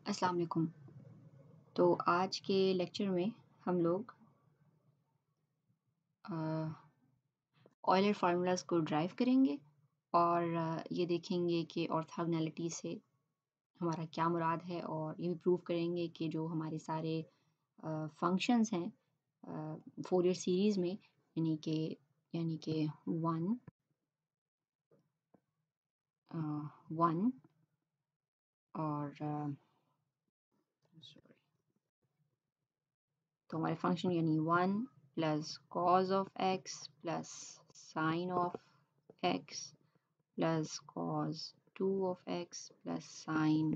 अस्सलाम वालेकुम। तो आज के लेक्चर में हम लोग ऑयलर फार्मूलाज को ड्राइव करेंगे और ये देखेंगे कि ऑर्थोगोनैलिटी से हमारा क्या मुराद है, और ये भी प्रूव करेंगे कि जो हमारे सारे फंक्शंस हैं फोरियर सीरीज़ में, यानी कि वन वन और sorry, तो हमारे फंक्शन यानी one plus cos of x plus sign of x plus cos 2 of x plus sign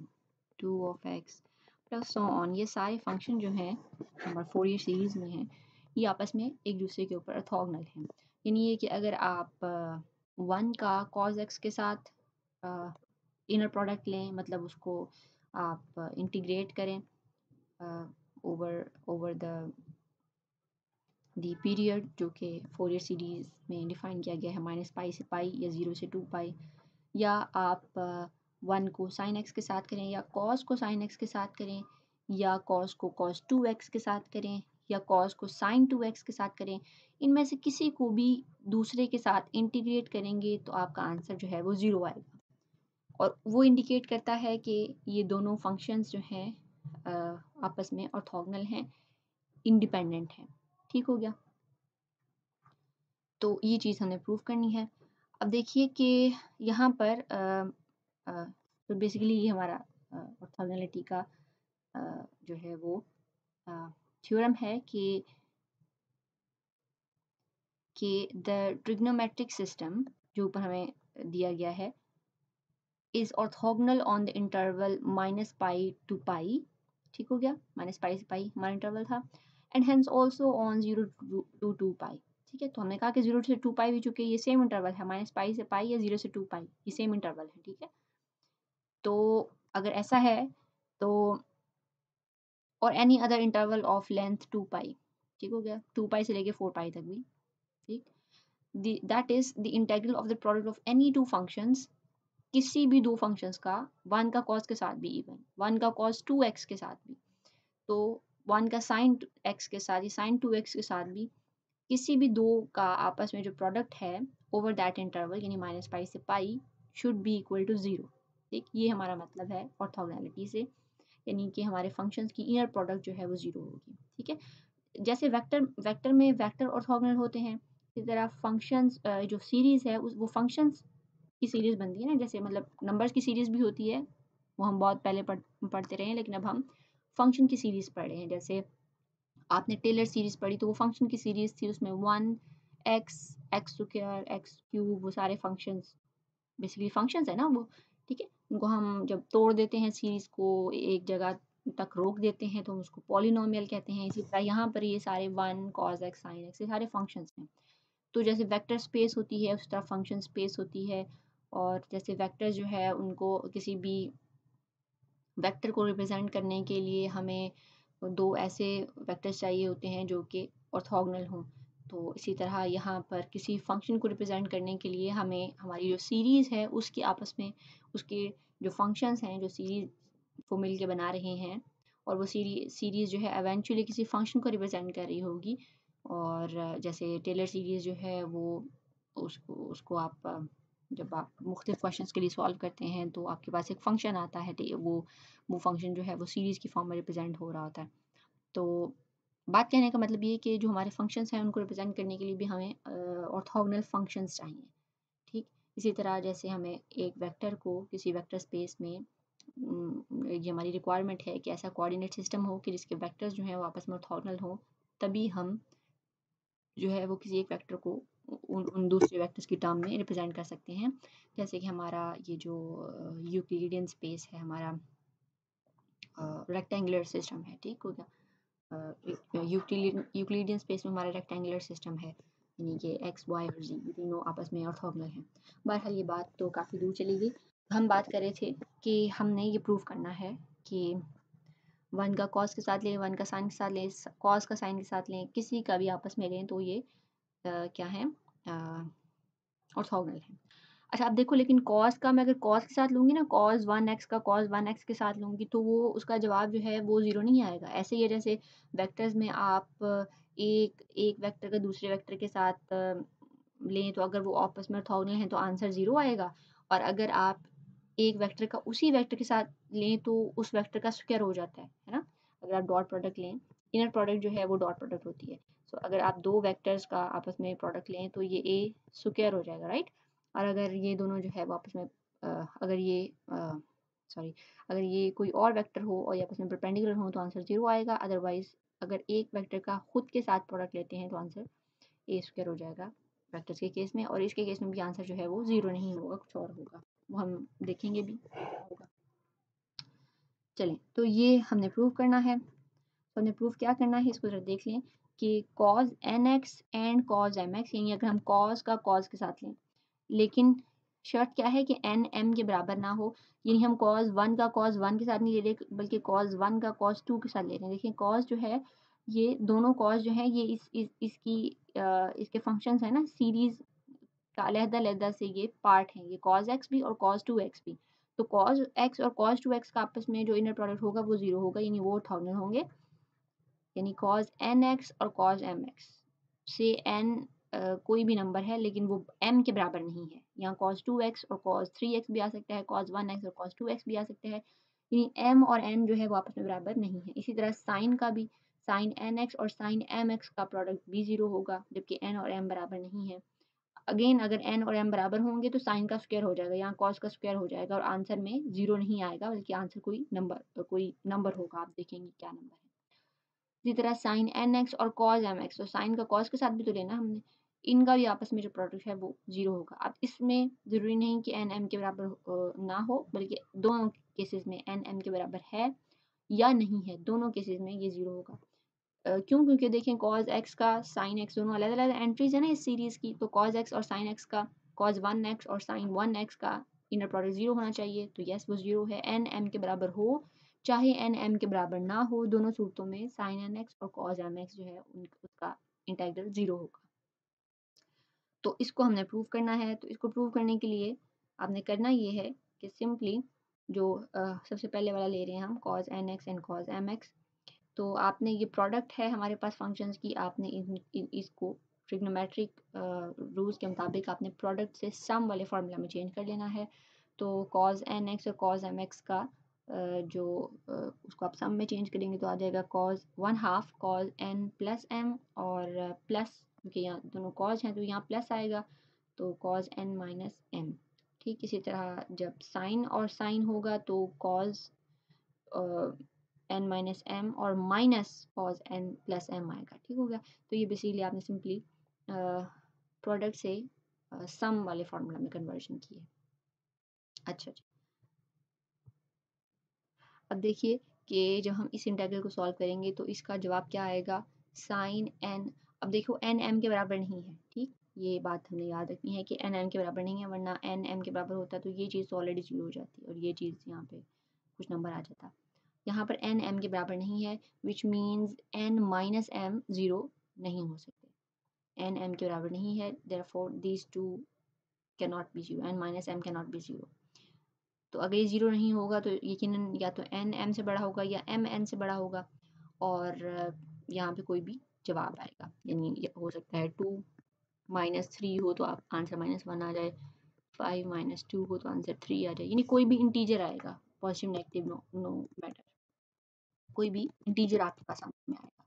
2 of x plus so on, ये सारे फंक्शन जो हैं हमारे फोरियर सीरीज़ में हैं, ये आपस में एक दूसरे के ऊपर ऑर्थोगोनल हैं। यानी ये कि अगर आप वन का कॉज एक्स के साथ इनर प्रोडक्ट लें, मतलब उसको आप इंटीग्रेट करें ओवर ओवर द पीरियड जो कि फोरियर सीरीज़ में डिफाइन किया गया है माइनस पाई से पाई या 0 से 2 पाई, या आप वन को साइन एक्स के साथ करें, या कॉस को साइन एक्स के साथ करें, या कॉस को कॉस 2x के साथ करें, या कॉस को साइन 2x के साथ करें, इनमें से किसी को भी दूसरे के साथ इंटीग्रेट करेंगे तो आपका आंसर जो है वो 0 आएगा। और वो इंडिकेट करता है कि ये दोनों फंक्शंस जो हैं आपस में ऑर्थोगोनल हैं, इंडिपेंडेंट हैं। ठीक हो गया? तो ये चीज़ हमें प्रूव करनी है। अब देखिए कि यहाँ पर तो बेसिकली ये हमारा ऑर्थोगोनैलिटी का जो है वो थ्योरम है कि द ट्रिग्नोमेट्रिक सिस्टम जो ऊपर हमें दिया गया है is orthogonal on the interval minus pi to pi. ठीक हो गया? माइनस पाई से पाई हमारा इंटरवल था, and hence also on 0 to 2 pi. ठीक है, तो हमने कहा कि 0 से 2 पाई भी, चूंकि ये सेम इंटरवल है, माइनस पाई से पाई या 0 से 2 पाई, ये सेम इंटरवल है। ठीक है, तो अगर ऐसा है तो और any other interval of length 2 pi. ठीक हो गया? 2 पाई से लेके 4 पाई तक भी। ठीक, that is the integral of the product of any two functions, किसी भी दो फंक्शंस का, वन का कॉस के साथ भी, इवन वन का कॉस 2x के साथ भी, तो वन का साइन एक्स के साथ या साइन 2x के साथ भी, किसी भी दो का आपस में जो प्रोडक्ट है ओवर दैट इंटरवल यानी माइनस पाई से पाई शुड बी इक्वल टू 0। ठीक, ये हमारा मतलब है ऑर्थोगोनैलिटी से, यानी कि हमारे फंक्शंस की इनर प्रोडक्ट जो है वो 0 होगी। ठीक है, जैसे वेक्टर में वेक्टर ऑर्थोगोनल होते हैं, इसी तरह फंक्शंस जो सीरीज़ है वो फंक्शंस की सीरीज़ बनती है ना, जैसे मतलब नंबर्स की सीरीज़ भी होती है, वो हम बहुत पहले पढ़ते रहे हैं, लेकिन अब हम फंक्शन की सीरीज़ पढ़ रहे हैं। जैसे आपने टेलर सीरीज़ पढ़ी तो वो फंक्शन की सीरीज़ थी, उसमें one x, x square, x cube, वो सारे फंक्शंस बेसिकली फंक्शंस है ना वो। ठीक है, उनको हम जब तोड़ देते हैं सीरीज़ को, एक जगह तक रोक देते हैं, तो हम उसको पॉलिनोमियल कहते हैं। इसी तरह यहाँ पर ये सारे one cos x sine x ये सारे फंक्शंस हैं। तो जैसे वेक्टर स्पेस होती है उस तरह फंक्शन स्पेस होती है, और जैसे वेक्टर जो है उनको किसी भी वेक्टर को रिप्रेजेंट करने के लिए हमें दो ऐसे वेक्टर्स चाहिए होते हैं जो कि ऑर्थोगोनल हों। तो इसी तरह यहाँ पर किसी फंक्शन को रिप्रेजेंट करने के लिए हमें हमारी जो सीरीज़ है उसके आपस में उसके जो फंक्शंस हैं जो सीरीज़ को मिल के बना रहे हैं, और वो सीरीज़ जो है एवेंचुअली किसी फंक्शन को रिप्रेजेंट कर रही होगी। और जैसे टेलर सीरीज़ जो है वो उसको उसको आप जब आप मुख्तलिफ क्वेश्चंस के लिए सॉल्व करते हैं तो आपके पास एक फ़ंक्शन आता है, वो फ़ंक्शन जो है वो सीरीज़ की फॉर्म में रिप्रेजेंट हो रहा होता है। तो बात कहने का मतलब ये है कि जो हमारे फंक्शंस हैं उनको रिप्रेजेंट करने के लिए भी हमें ऑर्थोगोनल फंक्शंस चाहिए। ठीक, इसी तरह जैसे हमें एक वेक्टर को किसी वेक्टर स्पेस में ये हमारी रिक्वायरमेंट है कि ऐसा कोऑर्डिनेट सिस्टम हो कि जिसके वेक्टर्स जो हैं वो आपस में ऑर्थोगोनल हो, तभी हम जो है वो किसी एक वेक्टर को उन दूसरे वेक्टर्स की टर्म में रिप्रेजेंट कर सकते हैं। जैसे कि हमारा ये जो यूक्लिडियन स्पेस है हमारा रेक्टेंगुलर सिस्टम है। ठीक हो गया? यूक्लिडियन स्पेस में हमारा रेक्टेंगुलर सिस्टम है, यानी कि एक्स वाई और जी ये तीनों आपस में ऑर्थोगोनल हैं। बहरहाल ये बात तो काफ़ी दूर चली गई। हम बात कर रहे थे कि हमने ये प्रूव करना है कि वन का कॉस के साथ लें, वन का साइन के साथ लें, कॉस का साइन के साथ लें, किसी का भी आपस में लें तो ये क्या है ऑर्थोगोनल है। अच्छा आप देखो, लेकिन कॉस का मैं अगर कॉस के साथ लूँगी ना, कॉस 1x का कॉस 1x के साथ लूँगी, तो वो उसका जवाब जो है वो 0 नहीं आएगा। ऐसे ही है जैसे वेक्टर्स में आप एक वेक्टर का दूसरे वेक्टर के साथ लें, तो अगर वो आपस में ऑर्थोगोनल हैं तो आंसर 0 आएगा, और अगर आप एक वेक्टर का उसी वेक्टर के साथ लें तो उस वेक्टर का स्क्वायर हो जाता है ना? अगर आप डॉट प्रोडक्ट लें, इनर प्रोडक्ट जो है वो डॉट प्रोडक्ट होती है। सो अगर आप 2 वेक्टर्स का आपस में प्रोडक्ट लें तो ये ए स्क्वायर हो जाएगा, राइट? और अगर ये दोनों जो है वो आपस में अगर ये सॉरी, अगर ये कोई और वेक्टर हो और ये आपस में परपेंडिकुलर हो तो आंसर 0 आएगा। अदरवाइज़ अगर एक वेक्टर का खुद के साथ प्रोडक्ट लेते हैं तो आंसर ए स्क्वायर हो जाएगा वेक्टर्स के केस में, और इसके केस में भी आंसर जो है वो 0 नहीं होगा, कुछ और होगा। वो हम देखेंगे भी होगा। चलें, तो ये हमने प्रूव करना है। तो हमने प्रूव क्या करना है, इसको ज़रा देख लें कि cos nx and cos mx, यानी अगर हम cos का cos के साथ लें, लेकिन शर्त क्या है कि n m के बराबर ना हो, यानी हम cos 1 का cos 1 के साथ नहीं ले रहे बल्कि cos 1 का cos 2 के साथ ले रहे हैं। देखिए cos जो है, ये दोनों cos जो है ये इसके फंक्शंस है ना, सीरीज़ का अलग-अलग से ये पार्ट हैं, ये cos x भी और cos 2x भी। तो cos x और cos 2x का आपस में जो इनर प्रोडक्ट होगा वो 0 होगा, यानी वो ऑर्थोगोनल होंगे। यानी cos nx और cos mx से n कोई भी नंबर है लेकिन वो m के बराबर नहीं है। यहाँ cos 2x और cos 3x भी आ सकता है, cos 1x और cos 2x भी आ सकता है। यानी m और n जो है वो आपस में बराबर नहीं है। इसी तरह sin का भी, sin nx और sin mx का प्रोडक्ट भी 0 होगा, जबकि n और m बराबर नहीं है। अगेन अगर n और m बराबर होंगे तो sin का स्क्वायर हो जाएगा, यहाँ cos का स्क्वायर हो जाएगा और आंसर में 0 नहीं आएगा, बल्कि आंसर कोई नंबर होगा। आप देखेंगे क्या नंबर है। इसी तरह sin nx और cos mx, तो sin का cos के साथ भी तो लेना हमने, इनका भी आपस में जो प्रोडक्ट है वो 0 होगा। अब इसमें ज़रूरी नहीं कि n m के बराबर ना हो, बल्कि दोनों केसेस में n m के बराबर है या नहीं है, दोनों केसेस में ये 0 होगा। क्यों? क्योंकि देखें cos x का sin x दोनों अलग-अलग एंट्रीज़ है ना इस सीरीज़ की, तो cos x और sin x का, cos 1x और sin 1x का इनर प्रोडक्ट 0 होना चाहिए, तो यस वो 0 है। n m के बराबर हो, चाहे n m के बराबर ना हो, दोनों सूरतों में sin nx और cos mx जो है उसका इंटीग्रल 0 होगा। तो इसको हमने प्रूव करना है, तो इसको प्रूव करने के लिए आपने करना ये है कि सिंपली जो सबसे पहले वाला ले रहे हैं हम cos nx and cos mx, तो आपने ये प्रोडक्ट है हमारे पास फंक्शंस की, आपने इसको ट्रिग्नोमेट्रिक रूल्स के मुताबिक आपने प्रोडक्ट से सम वाले फार्मूला में चेंज कर लेना है। तो cos nx और cos mx का उसको आप सम में चेंज करेंगे तो आ जाएगा cos 1/2 cos n plus m, और प्लस क्योंकि यहाँ दोनों cos हैं तो यहाँ प्लस आएगा, तो cos n माइनस m। ठीक इसी तरह जब साइन और साइन होगा तो cos n माइनस m और minus cos n plus m आएगा। ठीक हो गया? तो ये बेसिकली आपने सिंपली प्रोडक्ट से सम वाले फार्मूला में कन्वर्जन की है। अच्छा जी, अब देखिए कि जब हम इस इंटीग्रल को सॉल्व करेंगे तो इसका जवाब क्या आएगा, साइन n। अब देखो n m के बराबर नहीं है, ठीक? ये बात हमें याद रखनी है कि n m के बराबर नहीं है, वरना n m के बराबर होता तो ये चीज़ तो ऑलरेडी 0 हो जाती और ये चीज़ यहाँ पे कुछ नंबर आ जाता। यहाँ पर n m के बराबर नहीं है, which means n minus m 0 नहीं हो सकते। n m के बराबर नहीं है, therefore these two cannot be 0, n minus m cannot be 0। तो अगर ये 0 नहीं होगा तो यकीनन या तो n m से बड़ा होगा या m n से बड़ा होगा, और यहाँ पे कोई भी जवाब आएगा, यानी ये हो सकता है 2 माइनस 3 हो तो आप आंसर -1 आ जाए, 5 माइनस 2 हो तो आंसर 3 आ जाए, यानी कोई भी इंटीजर आएगा, पॉजिटिव नेगेटिव नो मैटर, कोई भी इंटीजर आपके पास आंसर में आएगा।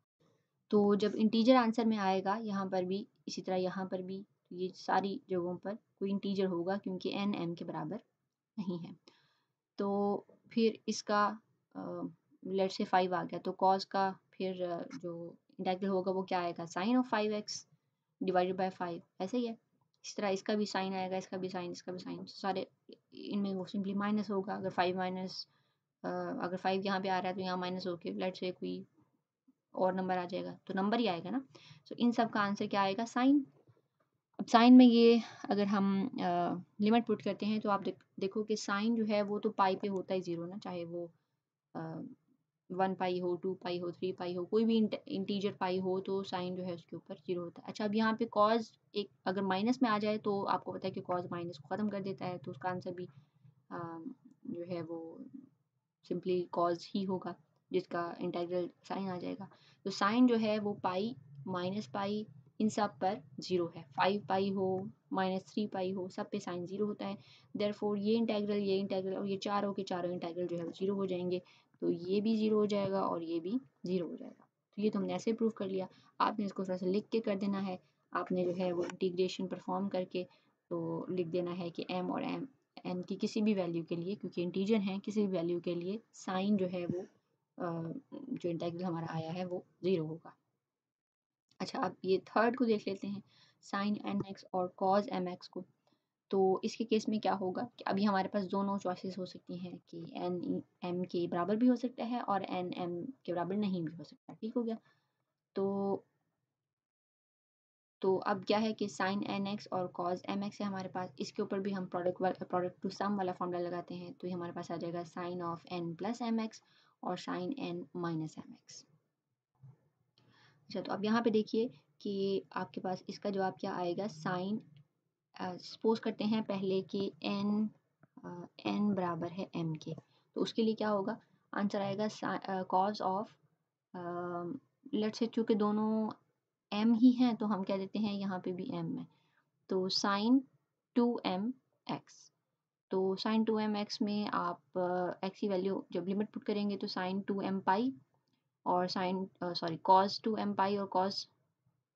तो जब इंटीजर आंसर में आएगा, यहाँ पर भी इसी तरह यहाँ पर भी, ये सारी जगहों पर कोई इंटीजर होगा क्योंकि n m के बराबर नहीं है। तो फिर इसका लेट्स से 5 आ गया, तो कॉस का फिर जो इंटीग्रल होगा वो क्या आएगा, sign of 5x divided by 5, ऐसे ही है। इस तरह इसका भी साइन आएगा, इसका भी साइन, इसका भी साइन, सारे इनमें वो सिंपली माइनस होगा। अगर 5 माइनस अगर 5 यहाँ पे आ रहा है तो यहाँ माइनस होके लेट्स से कोई और नंबर आ जाएगा, तो नंबर ही आएगा ना। सो इन सब का आंसर क्या आएगा, साइन। अब साइन में ये अगर हम लिमिट पुट करते हैं तो आप देखो कि साइन जो है वो तो पाई पे होता ही 0 ना, चाहे वो 1 पाई हो, 2 पाई हो, 3 पाई हो, कोई भी इंटीजर पाई हो तो साइन जो है उसके ऊपर 0 होता है। अच्छा, अब यहाँ पे कॉज़ एक अगर माइनस में आ जाए तो आपको पता है कि कॉज़ माइनस को ख़त्म कर देता है, तो उसका आंसर भी जो है वो सिंपली कॉज़ ही होगा, जिसका इंटीग्रल साइन आ जाएगा। तो साइन जो है वो पाई, माइनस पाई, इन सब पर 0 है। 5 पाई हो, -3 पाई हो, सब पे साइन 0 होता है। देयरफॉर ये इंटीग्रल और ये चारों के चारों इंटीग्रल जो है वो 0 हो जाएंगे। तो ये भी 0 हो जाएगा और ये भी 0 हो जाएगा। तो ये तो हमने ऐसे प्रूव कर लिया। आपने इसको थोड़ा सा लिख के कर देना है। आपने जो है वो इंटीग्रेशन परफॉर्म करके तो लिख देना है कि m और n की किसी भी वैल्यू के लिए, क्योंकि इंटीजर हैं, किसी भी वैल्यू के लिए साइन जो है वो जो इंटीग्रल हमारा आया है वो 0 होगा। अच्छा, अब ये थर्ड को देख लेते हैं, साइन nx और कॉज mx को। तो इसके केस में क्या होगा कि अभी हमारे पास दोनों चॉइसेस हो सकती हैं कि n m के बराबर भी हो सकता है और n m के बराबर नहीं भी हो सकता। ठीक हो गया। तो अब क्या है कि साइन nx और कॉज mx है हमारे पास, इसके ऊपर भी हम प्रोडक्ट टू सम वाला फॉर्मूला लगाते हैं, तो ये हमारे पास आ जाएगा sine of n plus mx और साइन n माइनस mx। अच्छा, तो अब यहाँ पे देखिए कि आपके पास इसका जवाब क्या आएगा। साइन सपोज करते हैं पहले कि n बराबर है m के, तो उसके लिए क्या होगा, आंसर आएगा कॉज ऑफ, लेट्स से चूँकि दोनों m ही हैं तो हम कह देते हैं यहाँ पे भी m है, तो साइन 2mx। तो साइन 2mx में आप x की वैल्यू जब लिमिट पुट करेंगे तो साइन 2m पाई और साइन सॉरी कॉस 2m पाई और कॉस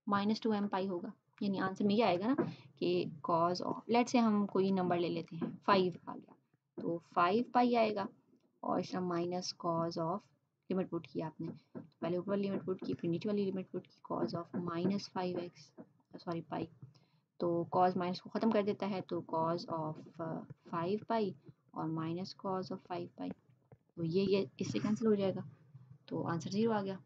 -2m पाई होगा। यानी आंसर में ये आएगा ना कि कॉस ऑफ, लेट्स से हम कोई नंबर ले लेते हैं 5 आ गया, तो 5 पाई आएगा और इसका minus cos of, limit put की आपने, पहले ऊपर लिमिट पुट की फिर नीचे वाली लिमिट पुट की, कॉस ऑफ -5x सॉरी पाई, तो कॉस माइनस को ख़त्म कर देता है, तो कॉस ऑफ 5 पाई और माइनस कॉस ऑफ 5 पाई, तो ये इससे कैंसिल हो जाएगा, तो आंसर 0 आ गया।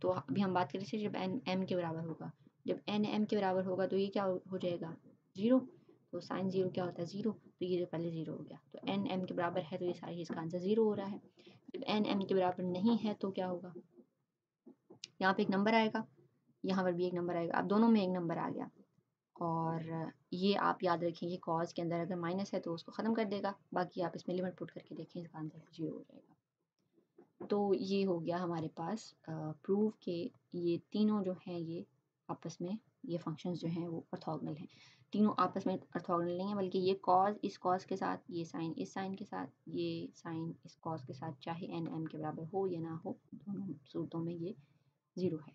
तो अभी हम बात करें जब n m के बराबर होगा, जब n m के बराबर होगा तो ये क्या हो जाएगा 0, तो साइन 0 क्या होता है 0, तो ये जो पहले 0 हो गया, तो n m के बराबर है तो ये सारी इसका आंसर 0 हो रहा है। जब n m के बराबर नहीं है तो क्या होगा, यहाँ पे एक नंबर आएगा, यहाँ पर भी एक नंबर आएगा, अब दोनों में एक नंबर आ गया, और ये आप याद रखें कि कॉज के अंदर अगर माइनस है तो उसको ख़त्म कर देगा, बाकी आप इसमें लिमिट पुट करके देखें, इसका आंसर 0 हो जाएगा। तो ये हो गया हमारे पास प्रूव के ये तीनों जो हैं ये आपस में, ये फंक्शंस जो हैं वो ऑर्थोगोनल हैं। तीनों आपस में ऑर्थोगोनल नहीं है, बल्कि ये कॉज इस कॉज के साथ, ये साइन इस साइन के साथ, ये साइन इस कॉज के साथ, चाहे n m के बराबर हो या ना हो, दोनों सूरतों में ये 0 है।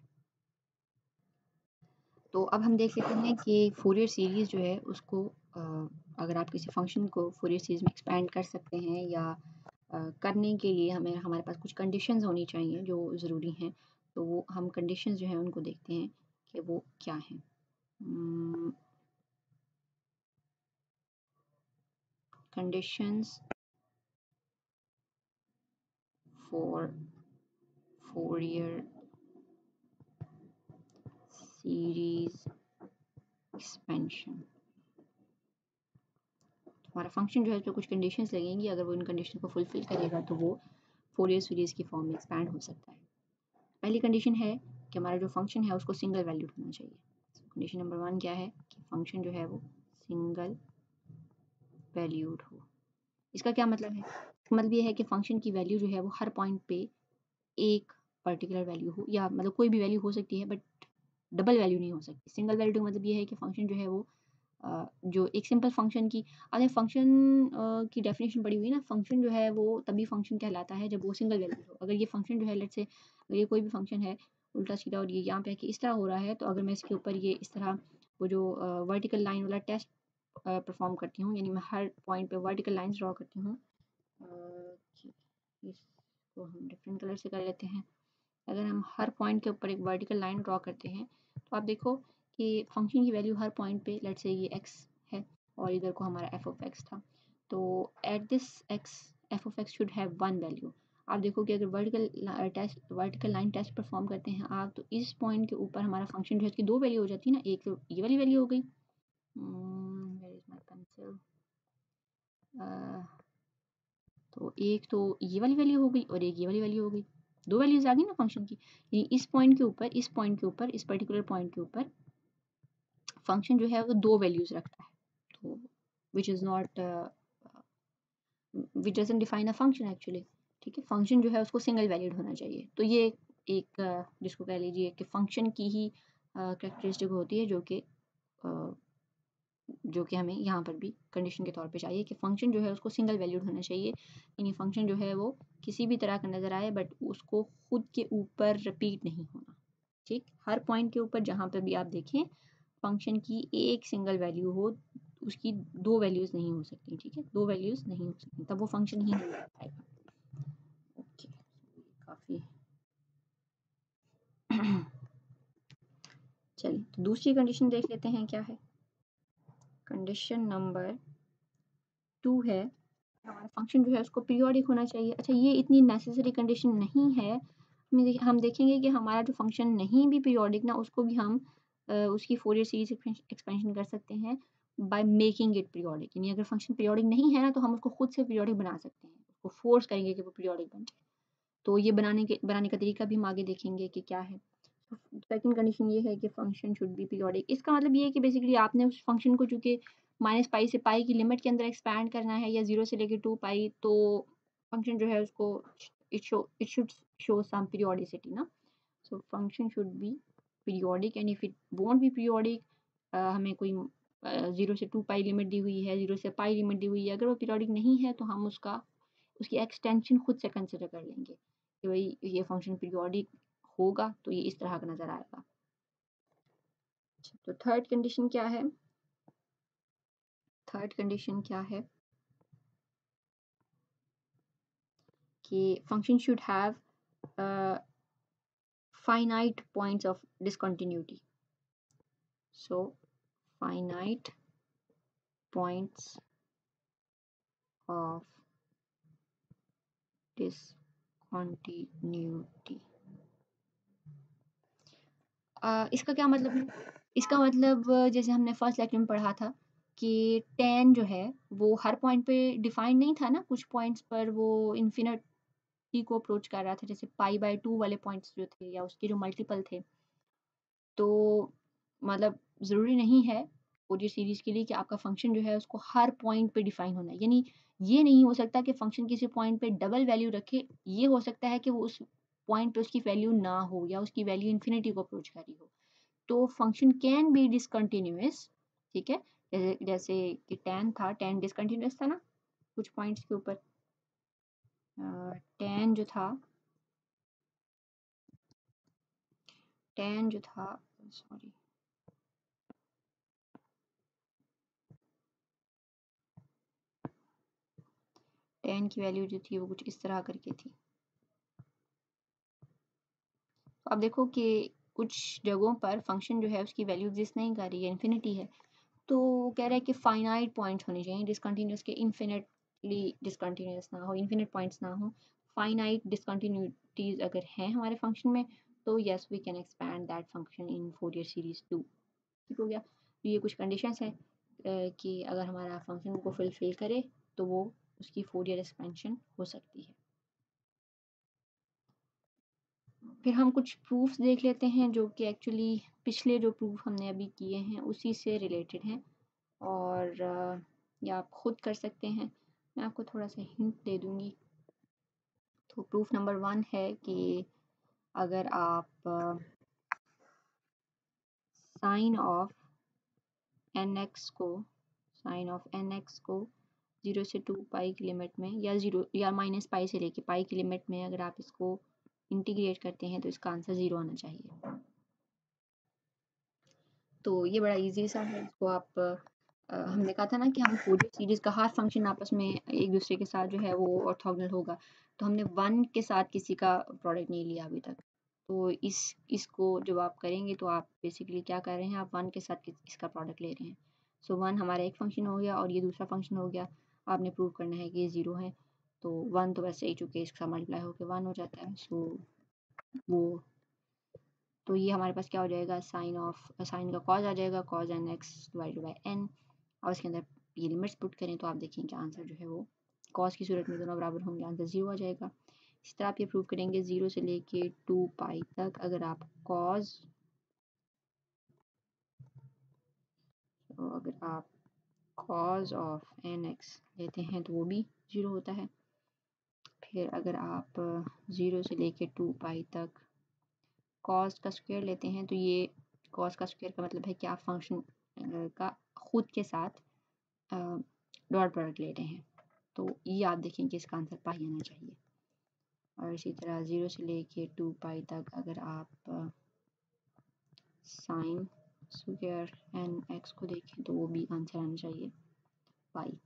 तो अब हम देख लेते हैं कि फोरियर सीरीज़ जो है उसको अगर आप किसी फंक्शन को फोरियर सीरीज़ में एक्सपेंड कर सकते हैं या करने के लिए हमें हमारे पास कुछ कंडीशंस होनी चाहिए जो ज़रूरी हैं, तो वो हम कंडीशंस जो हैं उनको देखते हैं कि वो क्या हैं। Conditions for Fourier series expansion, हमारा फंक्शन जो है उसपे कुछ कंडीशंस लगेंगी, अगर वो इन कंडीशन को फुलफिल करेगा तो वो फोरियर सीरीज़ की फॉर्म में एक्सपैंड हो सकता है। पहली कंडीशन है कि हमारा जो फंक्शन है उसको सिंगल वैल्यूड होना चाहिए। कंडीशन नंबर 1 क्या है कि फंक्शन जो है वो सिंगल वैल्यूड हो। इसका क्या मतलब है, इसका मतलब ये है कि फंक्शन की वैल्यू जो है वो हर पॉइंट पे एक पर्टिकुलर वैल्यू हो, या मतलब कोई भी वैल्यू हो सकती है बट डबल वैल्यू नहीं हो सकती। सिंगल वैल्यूड का मतलब ये है कि फंक्शन जो है वो जो एक सिंपल फंक्शन की, आपने फंक्शन की डेफिनेशन पढ़ी हुई ना, फंक्शन जो है वो तभी फंक्शन कहलाता है जब वो सिंगल वैल्यूड हो। अगर ये फंक्शन जो है लेट्स से अगर ये कोई भी फंक्शन है उल्टा सीधा और ये यहाँ पे कि इस तरह हो रहा है, तो अगर मैं इसके ऊपर ये इस तरह वो जो वर्टिकल लाइन वाला टेस्ट परफॉर्म करती हूँ, यानी मैं हर पॉइंट पे वर्टिकल लाइंस ड्रॉ करती हूँ, इसको हम डिफरेंट कलर से कर लेते हैं। अगर हम हर पॉइंट के ऊपर एक वर्टिकल लाइन ड्रॉ करते हैं तो आप देखो कि फंक्शन की वैल्यू हर पॉइंट पे लेट्स से ये x है और इधर को हमारा f ऑफ x था, तो at this x f of x should have one value. आप देखो कि अगर वर्टिकल लाइन टेस्ट परफॉर्म करते हैं आप, तो इस पॉइंट के ऊपर हमारा फंक्शन जो है इसकी दो वैल्यू हो जाती है ना, एक तो ये वाली वैल्यू हो गई, वेयर इज माय पेंसिल, तो एक तो ये वाली वैल्यू हो गई और एक ये वाली वैल्यू हो गई, 2 वैल्यूज आ गई ना फंक्शन की। यानी इस पॉइंट के ऊपर, इस पॉइंट के ऊपर, इस पर्टिकुलर पॉइंट के ऊपर फंक्शन जो है वो 2 वैल्यूज रखता है। तो which is not which doesn't define a function actually. ठीक है, फंक्शन जो है उसको सिंगल वैल्यूड होना चाहिए। तो ये एक जिसको कह लीजिए कि फंक्शन की ही कैरेक्टरिस्टिक होती है, जो कि हमें यहाँ पर भी कंडीशन के तौर पे चाहिए कि फंक्शन जो है उसको सिंगल वैल्यूड होना चाहिए। यानी फंक्शन जो है वो किसी भी तरह का नज़र आए बट उसको खुद के ऊपर रिपीट नहीं होना। ठीक, हर पॉइंट के ऊपर जहाँ पे भी आप देखें फंक्शन की एक सिंगल वैल्यू हो, उसकी 2 वैल्यूज नहीं हो सकती। ठीक है, 2 वैल्यूज नहीं हो सकती, तब वो फंक्शन ही नहीं पाएगा। ओके, काफ़ी चलिए तो दूसरी कंडीशन देख लेते हैं क्या है। कंडीशन नंबर 2 है हमारा फंक्शन जो है उसको पीरियोडिक होना चाहिए। अच्छा, ये इतनी नेसेसरी कंडीशन नहीं है। हम देखेंगे कि हमारा जो फंक्शन नहीं भी पीरियोडिक ना, उसको भी हम उसकी फोरियर सीरीज एक्सपेंशन कर सकते हैं बाय मेकिंग इट पीरियोडिक। यानी अगर फंक्शन पीरियोडिक नहीं है ना तो हम उसको खुद से पीरियोडिक बना सकते हैं, उसको फोर्स करेंगे कि वो पीरियोडिक बने। तो ये बनाने का तरीका भी हम आगे देखेंगे कि क्या है। सेकंड कंडीशन ये है कि फंक्शन शुड बी पीरियोडिक। इसका मतलब ये है कि बेसिकली आपने उस फंक्शन को चूंकि माइनस पाई से पाई की लिमिट के अंदर एक्सपैंड करना है या 0 से लेके 2 पाई, तो फंक्शन जो है उसको it should show some periodicity ना। So function should be periodic and if it won't be periodic, हमें कोई 0 से 2 पाई लिमिट दी हुई है, 0 से पाई लिमिट दी हुई है, अगर वो पीरियोडिक नहीं है तो हम उसकी एक्सटेंशन खुद से कंसिडर कर लेंगे कि भाई ये फंक्शन पीरियोडिक होगा तो ये इस तरह का नजर आएगा। तो थर्ड कंडीशन क्या है? थर्ड कंडीशन क्या है कि function should have finite points of discontinuity. So finite points of discontinuity. इसका क्या मतलब है? इसका मतलब जैसे हमने फर्स्ट लेक्चर में पढ़ा था कि tan जो है वो हर पॉइंट पे डिफाइंड नहीं था ना, कुछ पॉइंट्स पर वो इन्फिनिटी को अप्रोच कर रहा था, जैसे π/2 वाले पॉइंट्स जो थे या उसके जो मल्टीपल थे। तो मतलब ज़रूरी नहीं है फूरियर सीरीज़ के लिए कि आपका फ़ंक्शन जो है उसको हर पॉइंट पे डिफ़ाइन होना है। यानी ये नहीं हो सकता कि फ़ंक्शन किसी पॉइंट पे डबल वैल्यू रखे, ये हो सकता है कि वो उस पॉइंट पे उसकी वैल्यू ना हो या उसकी वैल्यू इन्फिनिटी को अप्रोच कर रही हो। तो फ़ंक्शन कैन बी डिसकंटीन्यूअस, ठीक है? जैसे जैसे कि tan था, tan डिसकंटीन्यूअस था ना कुछ पॉइंट्स के ऊपर। tan जो था, tan जो था सॉरी tan की वैल्यू जो थी वो कुछ इस तरह करके थी। तो आप देखो कि कुछ जगहों पर फंक्शन जो है उसकी वैल्यू एग्जिस्ट नहीं कर रही है, इन्फिनिटी है। तो वो कह रहा है कि फाइनाइट पॉइंट्स होने चाहिए, डिसकंटिन्यूअस के इन्फिनिटली डिसकंटिन्यूअस ना हो, इन्फिनिट पॉइंट्स ना हो। फाइनाइट डिसकंटिन्यूटीज अगर हैं हमारे फंक्शन में तो yes we can expand that function in Fourier series too. ठीक हो गया। तो ये कुछ कंडीशंस है कि अगर हमारा फंक्शन को फुलफिल करे तो वो उसकी फोरियर एक्सपेंशन हो सकती है। फिर हम कुछ प्रूफ्स देख लेते हैं जो कि एक्चुअली पिछले जो प्रूफ हमने अभी किए हैं उसी से रिलेटेड हैं, और या आप खुद कर सकते हैं। मैं आपको थोड़ा सा हिंट दे दूंगी। तो प्रूफ नंबर 1 है कि अगर आप साइन ऑफ एन एक्स को 0 से 2 पाई की लिमिट में या 0 या माइनस पाई से लेके पाई की लिमिट में अगर आप इसको इंटीग्रेट करते हैं तो इसका आंसर 0 आना चाहिए। तो ये बड़ा इजी सा है, इसको आप हमने कहा था ना कि हम फोरियर सीरीज का हर फंक्शन आपस में एक दूसरे के साथ जो है वो ऑर्थोगोनल होगा। तो हमने 1 के साथ किसी का प्रोडक्ट नहीं लिया अभी तक। तो इसको जब आप करेंगे तो आप बेसिकली क्या कर रहे हैं, आप 1 के साथ इसका प्रोडक्ट ले रहे हैं। सो 1 हमारा एक फंक्शन हो गया और ये दूसरा फंक्शन हो गया। आपने प्रूव करना है कि ये 0 है। तो 1 तो वैसे ही चूँकि इसका मल्टीप्लाई होकर 1 हो जाता है। सो वो तो ये हमारे पास क्या हो जाएगा, साइन का कॉज आ जाएगा, cos n x divided by n, और इसके अंदर ये लिमिट्स पुट करें तो आप देखें कि आंसर जो है वो कॉस की सूरत में दोनों बराबर होंगे, आंसर 0 आ जाएगा। इस तरह आप ये प्रूव करेंगे 0 से लेके 2 पाई तक अगर आप cos ऑफ nx लेते हैं तो वो भी 0 होता है। फिर अगर आप 0 से लेके 2 पाई तक cos का स्क्वायर लेते हैं तो ये cos का स्क्वायर का मतलब है कि आप फंक्शन का खुद के साथ डॉट प्रोडक्ट ले रहे हैं, तो ये याद देखें कि इसका आंसर पाई आना चाहिए। और इसी तरह 0 से लेके 2 पाई तक अगर आप साइन स्क्वायर एन एक्स को देखें तो वो भी आंसर आना चाहिए पाई।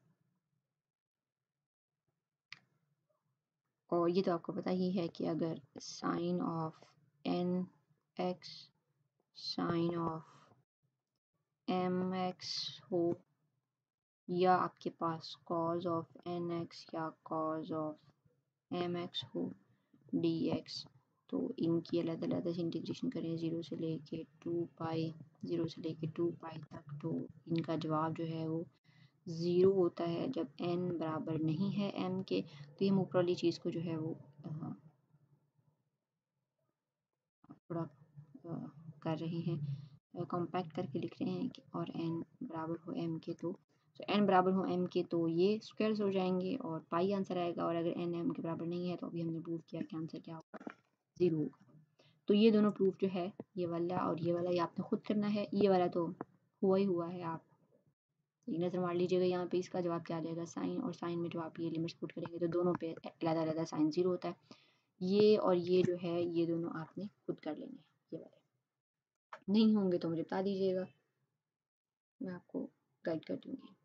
और ये तो आपको पता ही है कि अगर sine of n x sine of m x हो या आपके पास कॉज ऑफ एन एक्स या कॉज ऑफ एम एक्स हो डी एक्स, तो इनकी अलग अलग से इंटीग्रेशन करें 0 से लेके 2 पाई 0 से लेके 2 पाई तक, तो इनका जवाब जो है वो 0 होता है जब n बराबर नहीं है m के। तो ये हम ऊपर वाली चीज़ को जो है वो थोड़ा कर रहे हैं, कॉम्पैक्ट करके लिख रहे हैं कि और n बराबर हो m के, तो n बराबर हो m के तो ये स्क्वायर्स हो जाएंगे और पाई आंसर आएगा। और अगर n m के बराबर नहीं है तो अभी हमने प्रूव किया कि आंसर क्या होगा, 0 होगा। तो ये दोनों प्रूफ जो है ये वाला और ये वाला ये आपने खुद करना है। ये वाला तो हुआ ही हुआ है, आप एक नज़र मार लीजिएगा यहाँ पे इसका जवाब क्या आ जाएगा साइन, और साइन में जो आप ये लिमिट्स पुट करेंगे तो दोनों पे अलग-अलग साइन 0 होता है। ये और ये जो है ये दोनों आपने खुद कर लेंगे, ये वाले नहीं होंगे तो मुझे बता दीजिएगा, मैं आपको गाइड कर दूँगी।